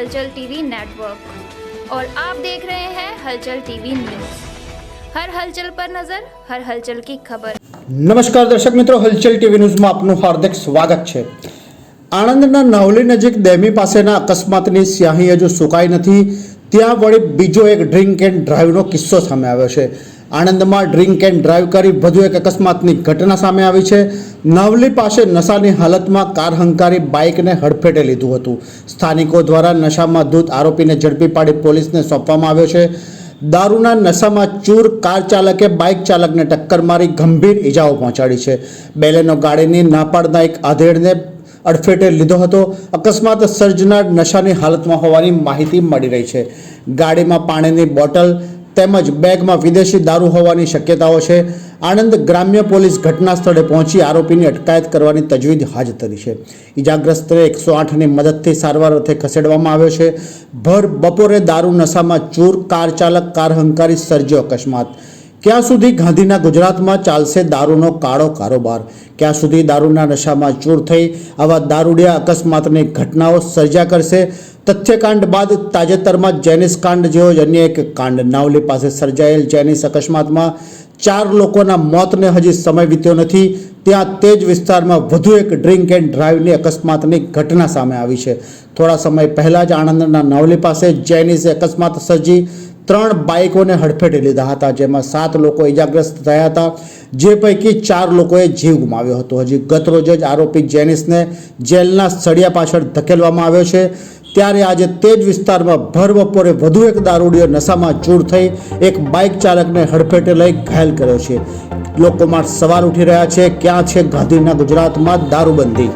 हलचल TV network और आप देख रहे हैं हलचल टीवी न्यूज़। हर हलचल पर नजर, हर हलचल की खबर। नमस्कार दर्शक मित्रों, हलचल टीवी न्यूज़માં આપનું હાર્દિક સ્વાગત છે। આણંદના નવલી નજીક ડેમી પાસેના અકસ્માતની સ્યાહી હજુ સુકાઈ નથી, ત્યાં વળી બીજો એક ડ્રિંક એન્ડ ડ્રાઈવનો કિસ્સો સામે આવ્યો છે। આણંદમાં ડ્રિંક એન્ડ ડ્રાઈવ કરી વધુ એક અકસ્માતની ઘટના સામે આવી છે। નવલી પાસે નશાની હાલતમાં કાર હંકારી બાઇકને હડફેટે લીધું હતું। સ્થાનિકો દ્વારા નશામાં ધૂત આરોપીને ઝડપી પાડી પોલીસને સોંપવામાં આવ્યો છે। દારૂના નશામાં ચૂર કાર ચાલકે બાઇક ચાલકને ટક્કર મારી ગંભીર ઇજાઓ પહોંચાડી છે। બેલેનો ગાડીની ના પાડના એક આધેડને અડફેટે લીધો હતો। અકસ્માત સર્જનાર નશાની હાલતમાં હોવાની માહિતી મળી રહી છે। ગાડીમાં પાણીની બોટલ તેમજ બેગમાં વિદેશી દારૂ હોવાની શક્યતાઓ છે। આણંદ ગ્રામ્ય પોલીસ ઘટના સ્થળે પહોંચી આરોપીની અટકાયત કરવાની તજવીજ હાથ ધરી છે। ઇજાગ્રસ્તને 108ની મદદથી સારવાર અર્થે ખસેડવામાં આવ્યો છે। ભર બપોરે દારૂ નશામાં ચૂર કાર ચાલક કાર હંકારી સર્જ્યો અકસ્માત। ક્યાં સુધી ગાંધીના ગુજરાતમાં ચાલશે દારૂનો કાળો કારોબાર? ક્યાં સુધી દારૂના નશામાં ચૂર થઈ આવા દારૂડિયા અકસ્માતની ઘટનાઓ સર્જ્યા કરશે? તથ્યકાંડ બાદ તાજેતરમાં જેનિસ કાંડ જેવો જ અન્ય એક કાંડ નાવલી પાસે સર્જાયેલ જેનિસ અકસ્માતમાં 4 લોકોના મોતને હજી સમય વીત્યો નથી, ત્યાં તે જ વિસ્તારમાં વધુ એક ડ્રિંક એન્ડ ડ્રાઈવની અકસ્માતની ઘટના સામે આવી છે। થોડા સમય પહેલાં જ આણંદના નાવલી પાસે જેનિસે અકસ્માત સર્જી 3 બાઇકોને હડફેટે લીધા હતા, જેમાં 7 લોકો ઇજાગ્રસ્ત થયા હતા, જે પૈકી 4 લોકોએ જીવ ગુમાવ્યો હતો। હજી ગતરોજ જ આરોપી જેનિસને જેલના સળિયા પાછળ ધકેલવામાં આવ્યો છે, ત્યારે આજે તે જ વિસ્તારમાં ભર બપોરે વધુ એક દારૂડિયો નશામાં ચૂર થઈ એક બાઇક ચાલકને હડફેટે લઈ ઘાયલ કર્યો છે। લોકોમાં સવાલ ઉઠી રહ્યા છે, ક્યાં છે ગાંધીના ગુજરાતમાં દારૂબંધી?